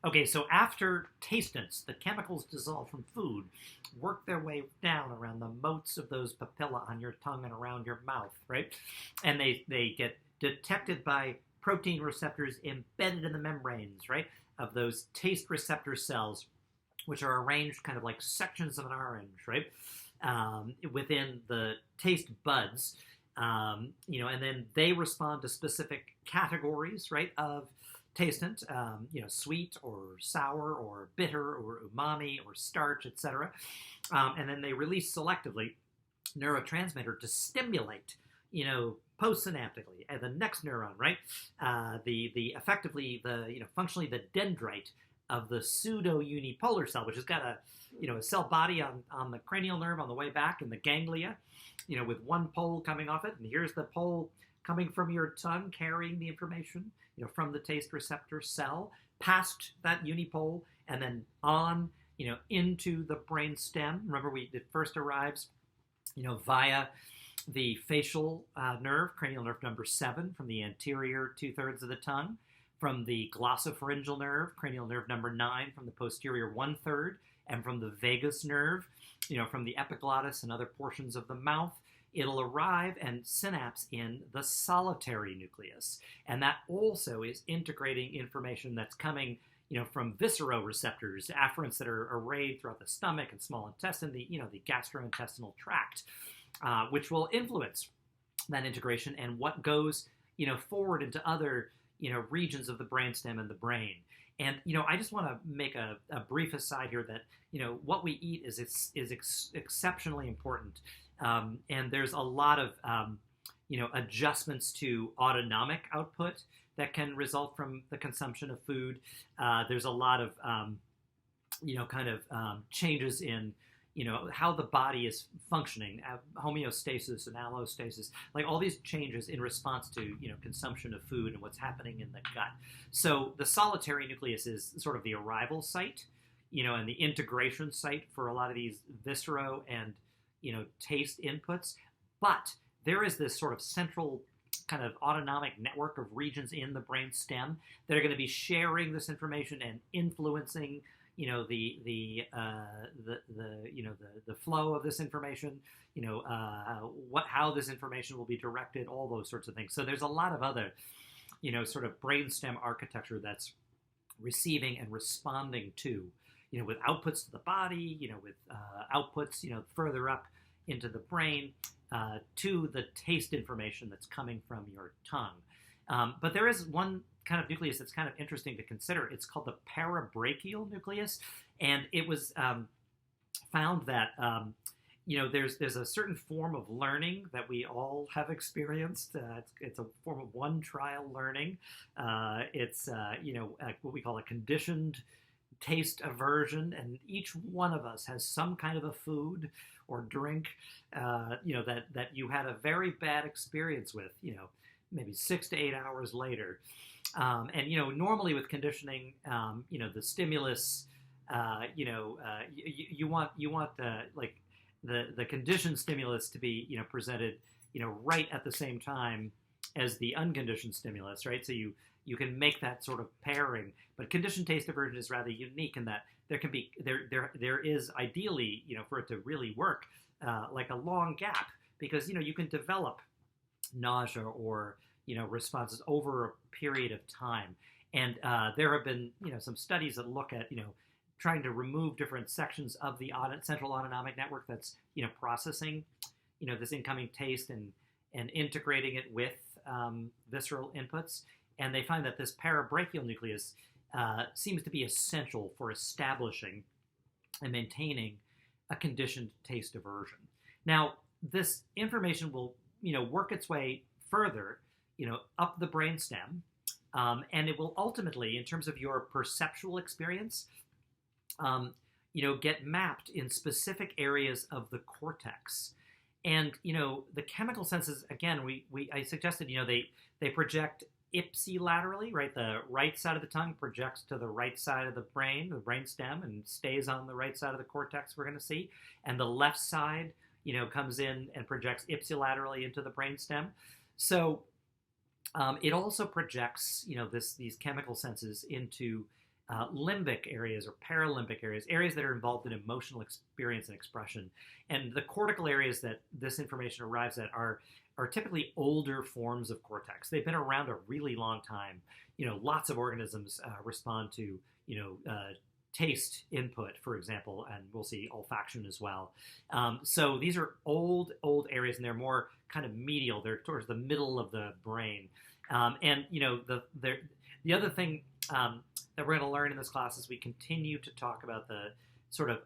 Okay, so after tastants, the chemicals dissolved from food work their way down around the moats of those papilla on your tongue and around your mouth, right? And they get detected by protein receptors embedded in the membranes, right, of those taste receptor cells, which are arranged kind of like sections of an orange, right, within the taste buds. And then they respond to specific categories, right, of tastant, sweet or sour or bitter or umami or starch, etc. And then they release selectively neurotransmitter to stimulate, postsynaptically, and the next neuron, right? The effectively functionally the dendrite of the pseudo unipolar cell, which has got a cell body on the cranial nerve on the way back in the ganglia, with one pole coming off it, and here's the pole coming from your tongue carrying the information, from the taste receptor cell past that unipole and then on, into the brain stem. Remember, it first arrives, via the facial nerve, cranial nerve number 7, from the anterior 2/3 of the tongue, from the glossopharyngeal nerve, cranial nerve number 9, from the posterior 1/3, and from the vagus nerve, from the epiglottis and other portions of the mouth. It'll arrive and synapse in the solitary nucleus. And that also is integrating information that's coming, from visceroreceptors, afferents that are arrayed throughout the stomach and small intestine, the gastrointestinal tract, which will influence that integration and what goes, forward into other, regions of the brainstem and the brain. And, I just want to make a brief aside here that, what we eat is exceptionally important. And there's a lot of, adjustments to autonomic output that can result from the consumption of food. There's a lot of, changes in, how the body is functioning, homeostasis and allostasis, like all these changes in response to, consumption of food and what's happening in the gut. So the solitary nucleus is sort of the arrival site, and the integration site for a lot of these viscero and, taste inputs. But there is this sort of central kind of autonomic network of regions in the brain stem that are going to be sharing this information and influencing, the flow of this information, how this information will be directed, all those sorts of things. So there's a lot of other, sort of brainstem architecture that's receiving and responding to, with outputs to the body, with outputs, further up into the brain, to the taste information that's coming from your tongue. But there is one kind of nucleus that's kind of interesting to consider. It's called the parabrachial nucleus, and it was found that there's a certain form of learning that we all have experienced. It's a form of one trial learning. It's what we call a conditioned taste aversion, and each one of us has some kind of a food or drink, that you had a very bad experience with, maybe 6 to 8 hours later. And, normally with conditioning, the stimulus, you want the conditioned stimulus to be, presented, right at the same time as the unconditioned stimulus, right? So you can make that sort of pairing. But conditioned taste aversion is rather unique in that there is ideally, for it to really work, like a long gap, because, you can develop nausea or, responses over a period of time. And there have been, some studies that look at, trying to remove different sections of the central autonomic network that's, processing, this incoming taste and integrating it with visceral inputs. And they find that this parabrachial nucleus seems to be essential for establishing and maintaining a conditioned taste aversion. Now, this information will, work its way further, up the brainstem, and it will ultimately, in terms of your perceptual experience, get mapped in specific areas of the cortex. And, the chemical senses, again, I suggested, they project ipsilaterally, right? The right side of the tongue projects to the right side of the brain stem, and stays on the right side of the cortex, we're going to see. And the left side, comes in and projects ipsilaterally into the brain stem. So it also projects, these chemical senses into limbic areas or paralimbic areas, areas that are involved in emotional experience and expression. And the cortical areas that this information arrives at are typically older forms of cortex. They've been around a really long time. Lots of organisms respond to, taste input, for example, and we'll see olfaction as well. So these are old areas, and they're more kind of medial. They're towards the middle of the brain. And the other thing that we're going to learn in this class as we continue to talk about the sort of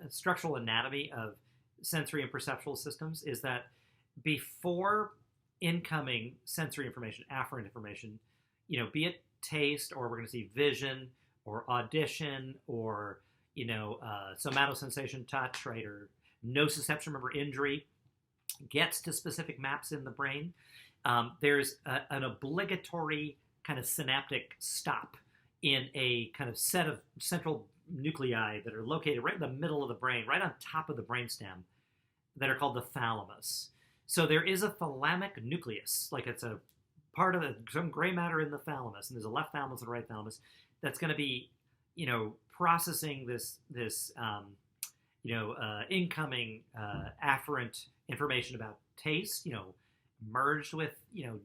structural anatomy of sensory and perceptual systems is that before incoming sensory information, afferent information, be it taste, or we're going to see vision or audition, or somatosensation, touch, right, or nociception, remember injury, gets to specific maps in the brain, there's an obligatory kind of synaptic stop in a kind of set of central nuclei that are located right in the middle of the brain, right on top of the brainstem, that are called the thalamus. So there is a thalamic nucleus, like it's a part of some gray matter in the thalamus, and there's a left thalamus and a right thalamus that's going to be, processing this incoming afferent information about taste, merged with,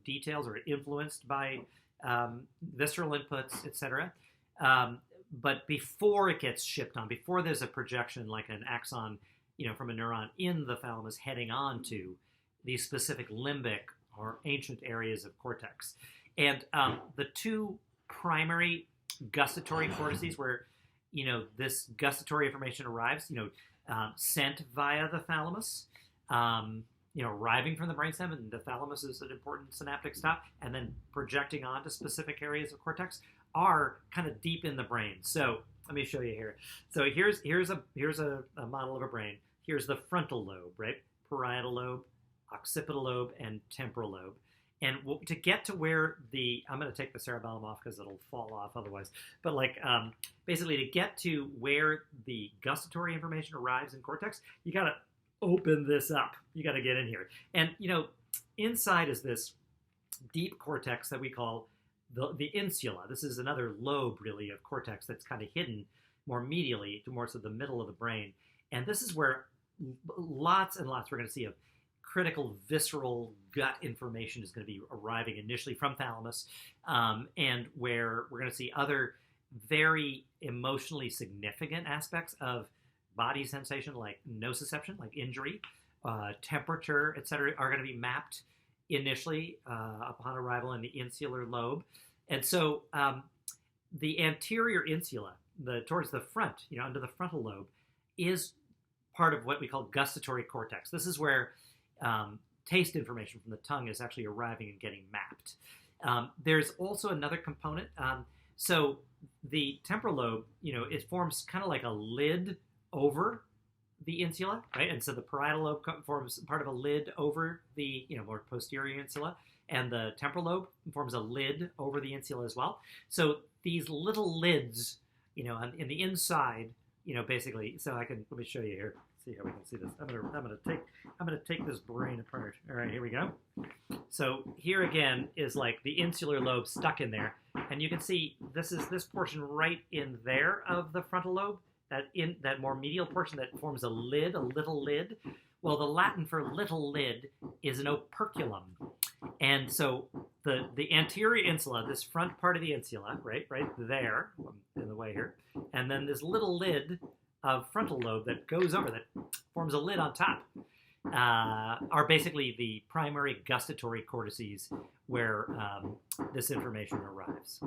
details or influenced by visceral inputs, etc. But before it gets shipped on, before there's a projection like an axon, from a neuron in the thalamus heading on to these specific limbic or ancient areas of cortex. And the two primary gustatory cortices where, this gustatory information arrives, sent via the thalamus, arriving from the brainstem, and the thalamus is an important synaptic stop, and then projecting onto specific areas of cortex, are kind of deep in the brain. So let me show you here. So here's a model of a brain. Here's the frontal lobe, right? Parietal lobe, occipital lobe, and temporal lobe. And to get to where I'm going to take the cerebellum off because it'll fall off otherwise. But basically to get to where the gustatory information arrives in cortex, you got to open this up. You got to get in here. And, inside is this deep cortex that we call the insula. This is another lobe, really, of cortex that's kind of hidden more medially towards the middle of the brain. And this is where lots and lots we're going to see of critical visceral gut information is going to be arriving initially from thalamus, and where we're going to see other very emotionally significant aspects of body sensation, like nociception, like injury, temperature, etc., are going to be mapped initially upon arrival in the insular lobe. And so the anterior insula, towards the front, under the frontal lobe, is part of what we call gustatory cortex. This is where taste information from the tongue is actually arriving and getting mapped. There's also another component. So the temporal lobe, it forms kind of like a lid over the insula, right? And so the parietal lobe forms part of a lid over the, more posterior insula, and the temporal lobe forms a lid over the insula as well. So these little lids, in the inside, basically. So let me show you here. See how we can see this. I'm gonna take this brain apart. All right, here we go. So here again is like the insular lobe stuck in there, and you can see this portion right in there of the frontal lobe, that more medial portion that forms a lid, a little lid. Well, the Latin for little lid is an operculum, and so the anterior insula, this front part of the insula, right there in the way here, and then this little lid of frontal lobe that goes over, that forms a lid on top, are basically the primary gustatory cortices where this information arrives.